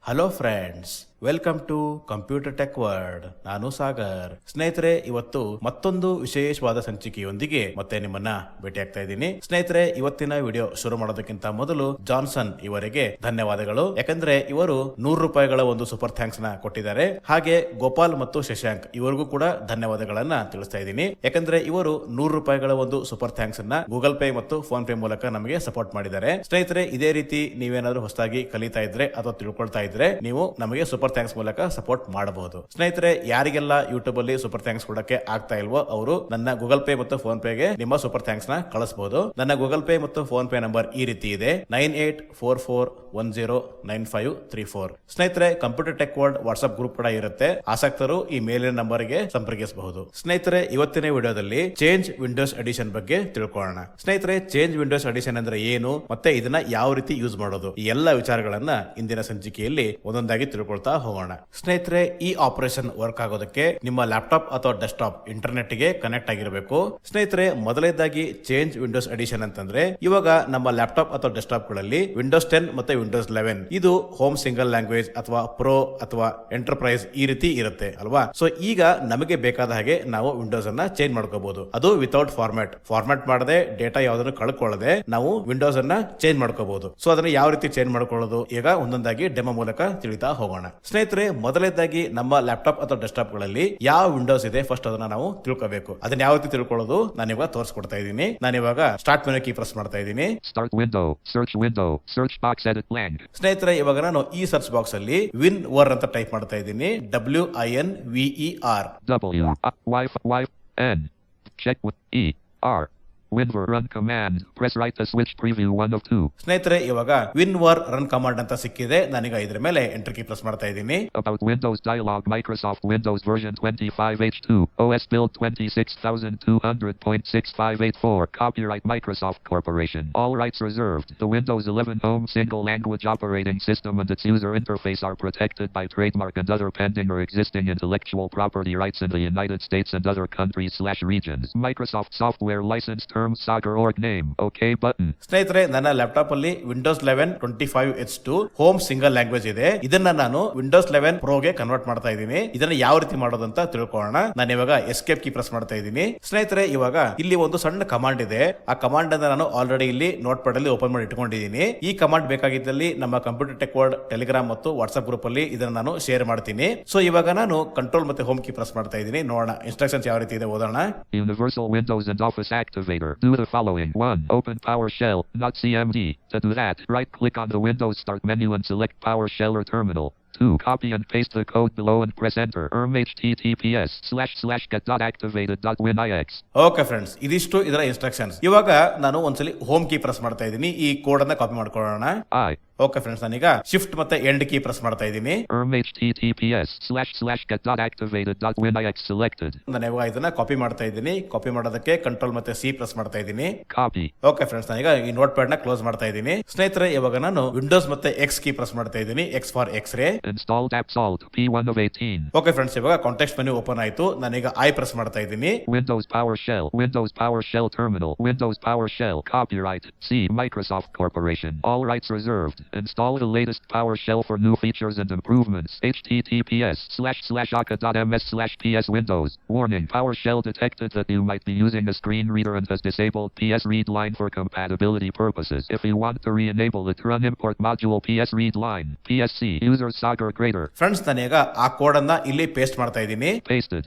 Hello friends, welcome to computer tech world. ನಾನು ಸಾಗರ್. ಸ್ನೇಹಿತರೆ, ಇವತ್ತು ಮತ್ತೊಂದು ವಿಶೇಷವಾದ ಸಂಚಿಕೆಯೊಂದಿಗೆ ಮತ್ತೆ ನಿಮ್ಮನ್ನ ಭೇಟಿ ಆಗ್ತಾ ಇದ್ದೀನಿ. ಸ್ನೇಹಿತರೆ, ಇವತ್ತಿನ ವಿಡಿಯೋ ಶುರು ಮಾಡೋದಕ್ಕಿಂತ ಮೊದಲು ಜಾನ್ಸನ್ ಇವರಿಗೆ ಧನ್ಯವಾದಗಳು. ಯಾಕಂದ್ರೆ ಇವರು ₹100 ಒಂದು ಸೂಪರ್ ಥ್ಯಾಂಕ್ಸ್ ನ ಕೊಟ್ಟಿದ್ದಾರೆ. ಹಾಗೆ ಗೋಪಾಲ್ ಮತ್ತು ಶಶಾಂಕ್ ಇವರಿಗೂ ಕೂಡ ಧನ್ಯವಾದಗಳನ್ನ ತಿಳಿಸ್ತಾ ಇದ್ದೀನಿ. ಯಾಕಂದ್ರೆ ಇವರು ₹100 ಒಂದು ಸೂಪರ್ ಥ್ಯಾಂಕ್ಸ್ ಅನ್ನ ಗೂಗಲ್ ಪೇ ಮತ್ತು ಫೋನ್ ಪೇ ಮೂಲಕ ನಮಗೆ ಸಪೋರ್ಟ್ ಮಾಡಿದ್ದಾರೆ. ಸ್ನೇಹಿತರೆ, ಇದೇ ರೀತಿ ನೀವೇನಾದ್ರೂ ಹೊಸದಾಗಿ ಕಲಿತಾ ಇದ್ರೆ ಅಥವಾ ತಿಳ್ಕೊಳ್ತಾ ಇದ್ರೆ ನೀವು ನಮಗೆ ಸೂಪರ್ ಥ್ಯಾಂಕ್ಸ್ ಮೂಲಕ ಸಪೋರ್ಟ್ ಮಾಡಬಹುದು. ಸ್ನೇಹಿತರೆ, ಯಾರಿಗೆಲ್ಲ ಯೂಟ್ಯೂಬ್ ಅಲ್ಲಿ ಸೂಪರ್ ಥ್ಯಾಂಕ್ಸ್ ಕೊಡಕ್ಕೆ ಆಗ್ತಾ ಇಲ್ವೋ ಅವರು ನನ್ನ ಗೂಗಲ್ ಪೇ ಮತ್ತು ಫೋನ್ ಪೇಗೆ ನಿಮ್ಮ ಸೂಪರ್ ಥ್ಯಾಂಕ್ಸ್ ನ ಕಳಿಸಬಹುದು. ನನ್ನ ಗೂಗಲ್ ಪೇ ಮತ್ತು ಫೋನ್ ಪೇ ನಂಬರ್ ಈ ರೀತಿ ಇದೆ: 9844109534. ಸ್ನೇಹಿತರೆ, computer tech world WhatsApp group ಕೂಡ ಇರುತ್ತೆ. ಆಸಕ್ತರು ಈ ಮೇಲಿನ ನಂಬರ್ ಗೆ ಸಂಪರ್ಕಿಸಬಹುದು. ಸ್ನೇಹಿತರೆ, ಇವತ್ತಿನ ವಿಡಿಯೋದಲ್ಲಿ ಚೇಂಜ್ ವಿಂಡೋಸ್ ಎಡಿಷನ್ ಬಗ್ಗೆ ತಿಳ್ಕೊಳ್ಳೋಣ. ಸ್ನೇಹಿತರೆ, ಚೇಂಜ್ ವಿಂಡೋಸ್ ಎಡಿಷನ್ ಅಂದ್ರೆ ಏನು ಮತ್ತೆ ಇದನ್ನ ಯಾವ ರೀತಿ ಯೂಸ್ ಮಾಡೋದು, ಈ ಎಲ್ಲ ವಿಚಾರಗಳನ್ನ ಇಂದಿನ ಸಂಚಿಕೆಯಲ್ಲಿ ಒಂದೊಂದಾಗಿ ತಿಳ್ಕೊಳ್ತಾ ಹೋಗೋಣ. ಸ್ನೇಹಿತರೆ, ಈ ಆಪರೇಷನ್ ವರ್ಕ್ ಆಗೋದಕ್ಕೆ ನಿಮ್ಮ ಲ್ಯಾಪ್ಟಾಪ್ ಅಥವಾ ಡೆಸ್ಕ್ಟಾಪ್ ಇಂಟರ್ನೆಟ್ ಗೆ ಕನೆಕ್ಟ್ ಆಗಿರಬೇಕು. ಸ್ನೇಹಿತರೆ, ಮೊದಲನೇದಾಗಿ ಚೇಂಜ್ ವಿಂಡೋಸ್ ಎಡಿಷನ್ ಅಂತಂದ್ರೆ ಇವಾಗ ನಮ್ಮ ಲ್ಯಾಪ್ಟಾಪ್ ಅಥವಾ ಡೆಸ್ಕ್ಟಾಪ್ ಗಳಲ್ಲಿ ವಿಂಡೋಸ್ 10 ಮತ್ತೆ ವಿಂಡೋಸ್ 11 ಇದು ಹೋಮ್ ಸಿಂಗಲ್ ಲ್ಯಾಂಗ್ವೇಜ್ ಅಥವಾ ಪ್ರೋ ಅಥವಾ ಎಂಟರ್ಪ್ರೈಸ್ ಈ ರೀತಿ ಇರುತ್ತೆ ಅಲ್ವಾ. ಸೊ ಈಗ ನಮಗೆ ಬೇಕಾದ ಹಾಗೆ ನಾವು ವಿಂಡೋಸ್ ಅನ್ನ ಚೇಂಜ್ ಮಾಡ್ಕೋಬಹುದು. ಅದು ವಿತೌಟ್ ಫಾರ್ಮ್ಯಾಟ್ ಮಾಡದೆ, ಡೇಟಾ ಯಾವ್ದನ್ನು ಕಳ್ಕೊಳ್ಳದೆ ನಾವು ವಿಂಡೋಸ್ ಅನ್ನ ಚೇಂಜ್ ಮಾಡ್ಕೋಬಹುದು. ಸೊ ಅದನ್ನ ಯಾವ ರೀತಿ ಚೇಂಜ್ ಮಾಡ್ಕೊಳ್ಳೋದು ಈಗ ಒಂದೊಂದಾಗಿ ಡೆಮೋ ಮೂಲಕ ತಿಳಿತಾ ಹೋಗೋಣ. ಸ್ನೇಹಿತರೆ, ಮೊದಲನೇದಾಗಿ ನಮ್ಮ ಲ್ಯಾಪ್ಟಾಪ್ ಅಥವಾ ಡೆಸ್ಕ್ಟಾಪ್ ಗಳಲ್ಲಿ ಯಾವ ವಿಂಡೋಸ್ ಇದೆ ಫಸ್ಟ್ ಅದನ್ನ ನಾವು ತಿಳ್ಕೋಬೇಕು. ಅದನ್ನ ಯಾವ ರೀತಿ ತಿಳ್ಕೊಳ್ಳೋದು ನಾನು ಇವಾಗ ತೋರಿಸ್ಕೊಡ್ತಾ ಇದ್ದೀನಿ. ನಾನು ಇವಾಗ ಸ್ಟಾರ್ಟ್ ಮೆನು ಕೀ ಪ್ರೆಸ್ ಮಾಡ್ತಾ ಇದ್ದೀನಿ. ಸ್ನೇಹಿತರೆ, ಇವಾಗ ನಾನು ಈ ಸರ್ಚ್ ಬಾಕ್ಸ್ ಅಲ್ಲಿ WinWar ಅಂತ ಟೈಪ್ ಮಾಡ್ತಾ ಇದ್ದೀನಿ. WinWar. WinWar run command. Press right to switch preview 1 of 2. ಸ್ನೇಹಿತರೆ, ಇವಾಗ WinWar run command ಅಂತ ಸಿಕ್ಕಿದೆ. ನಾನೀಗ ಇದ್ರ ಮೇಲೆ ಎಂಟರ್ ಕೀ ಪ್ರೆಸ್ ಮಾಡ್ತಾ ಇದ್ದೀನಿ. About Windows dialog. Microsoft Windows version 25H2. OS build 26200.6584. Copyright Microsoft Corporation. All rights reserved. The Windows 11 Home Single Language Operating System and its user interface are protected by trademark and other pending or existing intellectual property rights in the United States and other countries/regions. Microsoft Software License Term Sagar org name. OK button. ಸ್ನೇಹಿತರೆ, ನನ್ನ laptop ಅಲ್ಲಿ Windows 11 25H2 home single language ಇದೆ. ಇದನ್ನ ನಾನು Windows 11 pro ಗೆ convert ಮಾಡ್ತಾ ಇದ್ದೀನಿ. ಇದನ್ನ ಯಾವ ರೀತಿ ಮಾಡೋದಂತ ತಿಳ್ಕೊಳ್ಳೋಣ. ನಾನು ಇವಾಗ ಎಸ್ಕೇಪ್ ಕೀ ಪ್ರೆಸ್ ಮಾಡ್ತಾ ಇದ್ದೀನಿ. ಸ್ನೇಹಿತರೆ, ಇವಾಗ ಇಲ್ಲಿ ಒಂದು ಸಣ್ಣ ಕಮಾಂಡ್ ಇದೆ. ಆ ಕಮಾಂಡ್ ಅನ್ನ ನಾನು ಆಲ್ರೆಡಿ ಇಲ್ಲಿ ನೋಟ್ ಪ್ಯಾಡ್ ಅಲ್ಲಿ ಓಪನ್ ಮಾಡಿ ಇಟ್ಕೊಂಡಿದ್ದೀನಿ. ಈ ಕಮಾಂಡ್ ಬೇಕಾಗಿದ್ದಲ್ಲಿ ನಮ್ಮ ಕಂಪ್ಯೂಟರ್ ಟೆಕ್ ವರ್ಡ್ ಟೆಲಿಗ್ರಾಮ್ ಮತ್ತು ವಾಟ್ಸ್ಆಪ್ ಗ್ರೂಪ್ ಅಲ್ಲಿ ಇದನ್ನ ನಾನು ಶೇರ್ ಮಾಡ್ತೀನಿ. ಸೊ ಇವಾಗ ನಾನು ಕಂಟ್ರೋಲ್ ಮತ್ತೆ ಹೋಮ್ ಕೀ ಪ್ರೆಸ್ ಮಾಡ್ತಾ ಇದ್ದೀನಿ. ನೋಡೋಣ ಇನ್ಸ್ಟ್ರಕ್ಷನ್ಸ್ ಯಾವ ರೀತಿ ಇದೆ, ಓದೋಣ. Universal Windows and Office Activator. Do the following. 1. Open PowerShell, not CMD. To do that, right-click on the Windows Start menu and select PowerShell or Terminal. 2. Copy and paste the code below and press enter. https://get.activated.winix. Okay friends, ಇದಿಷ್ಟು ಇದರ instructions. ಇವಾಗ ನಾನು ಒಂದ್ಸಲಿ home key press ಮಾಡ್ತಾ ಇದ್ದೀನಿ. ಈ code ಅನ್ನ copy ಮಾಡ್ಕೊಳ್ಳೋಣ. ಓಕೆ ಫ್ರೆಂಡ್ಸ್, ನಾನೀಗ ಶಿಫ್ಟ್ ಮತ್ತೆ ಎಂಡ್ ಕೀ ಪ್ರೆಸ್ ಮಾಡ್ತಾ ಇದ್ದೀನಿ. https://get.activated.winix selected. ನಾನು ಇವಾಗ ಇದನ್ನ ಕಾಪಿ ಮಾಡ್ತಾ ಇದ್ದೀನಿ. ಕಾಪಿ ಮಾಡೋದಕ್ಕೆ ಕಂಟ್ರೋಲ್ ಮತ್ತೆ ಸಿ ಪ್ರೆಸ್ ಮಾಡ್ತಾ ಇದ್ದೀನಿ. ಕಾಪಿ. ಓಕೆ ಫ್ರೆಂಡ್ಸ್, ನಾನೀಗ ಈ ನೋಟ್ ಪ್ಯಾಡ್ ನ ಕ್ಲೋಸ್ ಮಾಡ್ತಾ ಇದ್ದೀನಿ. ಸ್ನೇಹಿತರೆ, ಇವಾಗ ನಾನು ವಿಂಡೋಸ್ ಮತ್ತೆ ಎಕ್ಸ್ ಕೀ ಪ್ರೆಸ್ ಮಾಡ್ತಾ ಇದ್ದೀನಿ. X for X-ray. Installed AppSalt P1 of 18. Okay friends, ಇವಾಗ ಕಾಂಟೆಕ್ಸ್ಟ್ ಮೆನು ಓಪನ್ ಆಯ್ತು. ನಾನೀಗ ಐ ಪ್ರೆಸ್ ಮಾಡ್ತಾ ಇದ್ದೀನಿ. Windows PowerShell Terminal. Windows PowerShell. Copyright C Microsoft Corporation. All rights reserved. Install the latest PowerShell for new features and improvements. https://aka.ms/ps Windows. Warning: PowerShell detected that you might be using a screen reader and has disabled PS Read Line for compatibility purposes. If you want to re-enable it, run import module PS Read Line. PSC user Sagar Greater. Friends, ನಾನೀಗ ಆ code ಅನ್ನ ಇಲ್ಲಿ paste ಮಾಡ್ತಾ ಇದ್ದೀನಿ. Pasted.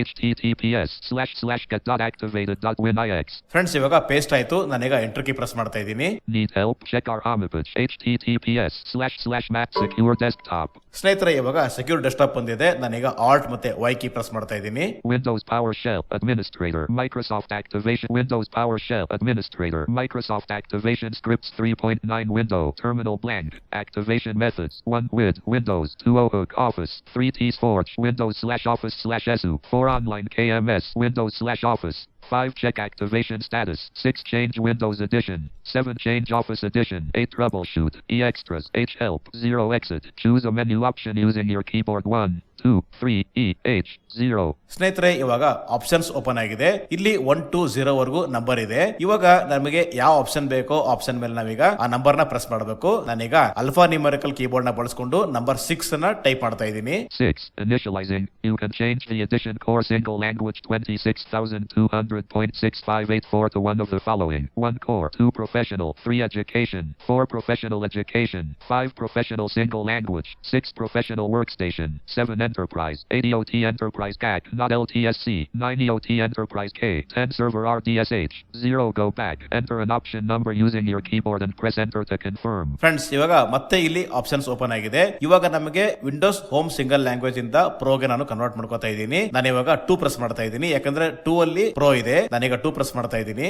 https://get.activated.winix. Friends, ಇವಾಗ paste ಆಯ್ತು. ನಾನೀಗ enter key press ಮಾಡ್ತಾ ಇದ್ದೀನಿ. Need help? Check our homepage. https://mac secure desktop. ಸ್ನೇಹಿತರೆ, ಇವಾಗ ಸೆಕ್ಯೂರ್ ಡೆಸ್ಕ್ಟಾಪ್ ಬಂದಿದೆ. ನಾನೀಗ ಆಲ್ಟ್ ಮತ್ತೆ ವೈ ಕೀ ಪ್ರೆಸ್ ಮಾಡ್ತಾ ಇದ್ದೀನಿ. Windows PowerShell Administrator. Microsoft Activation. Windows PowerShell Administrator. Microsoft Activation Scripts 3.9 Window. Terminal blank. Activation methods. 1 with Windows 2 Hook Office. 3 T Forge. Windows/Office/SU. 4 Online KMS. Windows/Office. 5. Check activation status. 6. Change Windows Edition. 7. Change Office Edition. 8. Troubleshoot. E Extras. H Help. 0. Exit. Choose a menu option using your keyboard. 1, 2, 3, E, H, 0. ಸ್ನೇಹಿತರೆ ಇವಾಗ options open ಆಗಿದೆ. ಇಲ್ಲಿ 1 to 0 ವರೆಗೂ number ಇದೆ. ಇವಾಗ ನಮಗೆ ಯಾವ option ಬೇಕೋ ಆಪ್ಷನ್ ಮೇಲೆ ನಾವೀಗ ಆ ನಂಬರ್ ನ ಪ್ರೆಸ್ ಮಾಡಬೇಕು. ನಾನೀಗ ಅಲ್ಫಾ ನ್ಯೂಮರಿಕಲ್ ಕೀಬೋರ್ಡ್ ನ ಬಳಸಿಕೊಂಡು ನಂಬರ್ 6 ನ ಟೈಪ್ ಮಾಡ್ತಾ ಇದ್ದೀನಿ. 6. Initializing. You can change the edition core single language 26,200.6584 to one of the following: 1 core, 2 professional, 3 education, 4 professional education, 5 professional single language, 6 professional workstation, 7 enterprise, 8 EOT enterprise CAC, not LTSC, 9 EOT enterprise K, 10 server RDSH, 0 go back. Enter an option number using your keyboard and press enter to confirm. Friends ಇವಾಗ ಮತ್ತೆ ಇಲ್ಲಿ options open ಆಗಿದೆ. ಇವಾಗ ನಮಗೆ Windows home single language ಇಂದ ಪ್ರೋಗೆ ನಾನು convert ಮಾಡ್ಕೋತಾ ಇದ್ದೀನಿ. ನಾನು ಇವಾಗ 2 ಪ್ರೆಸ್ ಮಾಡ್ತಾ ಇದ್ದೀನಿ ಯಾಕಂದ್ರೆ 2 ಅಲ್ಲಿ ಪ್ರೋ ಇದೆ. ನಾನೀಗ 2 ಪ್ರೆಸ್ ಮಾಡ್ತಾ ಇದ್ದೀನಿ.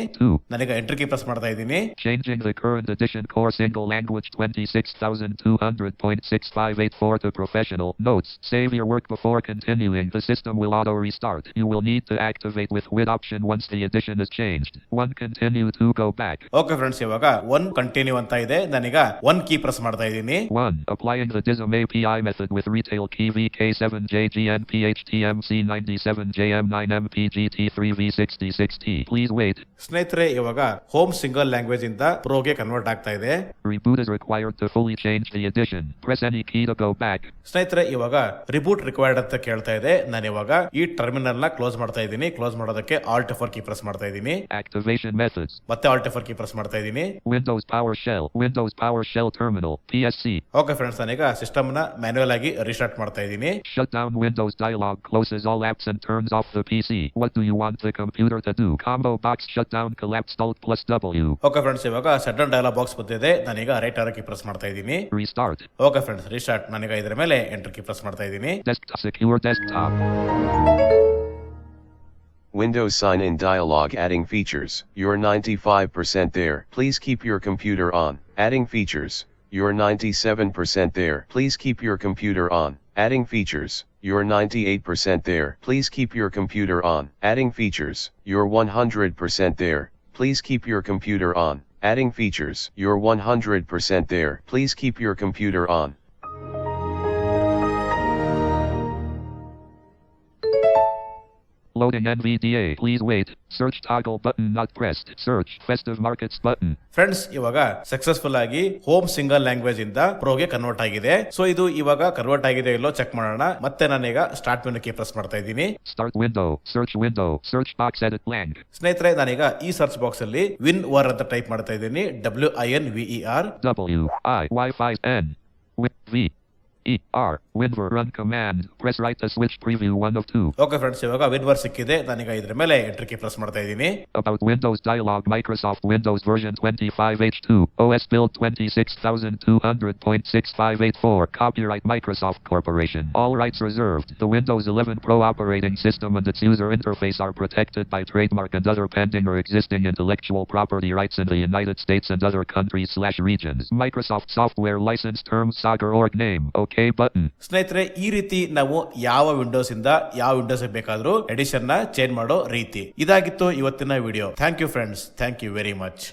ನಾನೀಗ ಎಂಟರ್ ಕೀ ಪ್ರೆಸ್ ಮಾಡ್ತಾ ಇದ್ದೀನಿ. Changing the current edition core single language 26,200.6584 to professional. Notes: save your work before continuing. The system will auto restart. You will need to activate with quit option once the edition is changed. 1 continue, 2 go back. Okay friends ಇವಾಗ 1 continue ಅಂತ ಇದೆ. ನಾನೀಗ 1 key press ಮಾಡ್ತಾ ಇದ್ದೀನಿ. 1. Applying the DISM API method with retail key VK7JGNPHTMC97JM9MPGT3V66T. Please wait. ಸ್ನೇಹಿತರೆ ಇವಾಗ home single language ಇಂದ ಪ್ರೋಗೆ convert ಆಗ್ತಾ ಇದೆ. Reboot is required to fully change the edition. Press any key to go back. ಸ್ನೇಹಿತರೆ ಇವಾಗ reboot required ಅಂತ ಕೇಳ್ತಾ ಇದೆ. ನಾನು ಇವಾಗ ಈ ಟರ್ಮಿನಲ್ ನ ಕ್ಲೋಸ್ ಮಾಡ್ತಾ ಇದ್ದೀನಿ. ಕ್ಲೋಸ್ ಮಾಡೋದಕ್ಕೆ ಆಲ್ಟ್ F4 ಕೀ ಪ್ರೆಸ್ ಮಾಡ್ತಾ ಇದ್ದೀನಿ. Activation methods. ಮತ್ತೆ ಆಲ್ಟ್ F4 ಕೀ ಪ್ರೆಸ್ ಮಾಡ್ತಾ ಇದ್ದೀನಿ. Windows PowerShell Terminal, PSC. Okay friends ನಾನೀಗ ಸಿಸ್ಟಮ್ ನ ಮ್ಯಾನ್ಯುಯಲ್ ಆಗಿ ರಿಸ್ಟಾರ್ಟ್ ಮಾಡ್ತಾ ಇದ್ದೀನಿ. Shut down Windows dialog, closes all apps and turns off the PC. What do you want the computer to do? Combo box shutdown collapsed Alt plus W. Okay friends ಇವಾಗ shut down dialog box ಬಂದಿದೆ. ನಾನೀಗ right ಆರೋ key press ಮಾಡ್ತಾ ಇದ್ದೀನಿ. Restart. Okay friends restart. ನಾನೀಗ ಇದರ ಮೇಲೆ enter key press ಮಾಡ್ತಾ ಇದ್ದೀನಿ. Desktop secure desktop. Windows sign-in dialog adding features. You're 95% there. Please keep your computer on. Adding features. You're 97% there. Please keep your computer on. Adding features. You're 98% there. Please keep your computer on. Adding features. You're 100% there. Please keep your computer on. Adding features. You're 100% there. Please keep your computer on. Loading NVDA. Please wait. Search toggle button not pressed. Search festive markets button. Friends ಇವಾಗ successful ಆಗಿ home single language ಇಂದ ಪ್ರೋಗೆ convert ಆಗಿದೆ. So ಇದು ಇವಾಗ convert ಆಗಿದೆ ಇಲ್ಲೋ check ಮಾಡೋಣ. ಮತ್ತೆ ನಾನೀಗ ಸ್ಟಾರ್ಟ್ ಮೆನು ಕೀ ಪ್ರೆಸ್ ಮಾಡ್ತಾ ಇದ್ದೀನಿ. Start window. Search box edit blank. ಸ್ನೇಹಿತರೆ ನಾನೀಗ ಈ ಸರ್ಚ್ ಬಾಕ್ಸ್ ಅಲ್ಲಿ WinVer ಅಂತ ಟೈಪ್ ಮಾಡ್ತಾ ಇದ್ದೀನಿ. WINVER. WIFIN. V E R WinVer run command. Press right to switch preview 1 of 2. Okay friends ಇವಾಗ WinVer ಸಿಕ್ಕಿದೆ. ನಾನೀಗ ಇದ್ರ ಮೇಲೆ ಎಂಟರ್ ಕೀ ಪ್ರೆಸ್ ಮಾಡ್ತಾ ಇದ್ದೀನಿ. About Windows dialog, Microsoft Windows version 25H2, OS build 26,200.6584, copyright Microsoft Corporation. All rights reserved. The Windows 11 Pro operating system and its user interface are protected by trademark and other pending or existing intellectual property rights in the United States and other countries/regions. Microsoft Software License Terms Sagar.org name. OK button. ಸ್ನೇಹಿತರೆ ಈ ರೀತಿ ನಾವು ಯಾವ Windows ಇಂದ ಯಾವ Windows ಬೇಕಾದ್ರೂ edition ನ change ಮಾಡೋ ರೀತಿ. ಇದಾಗಿತ್ತು ಇವತ್ತಿನ video. Thank you friends. Thank you very much.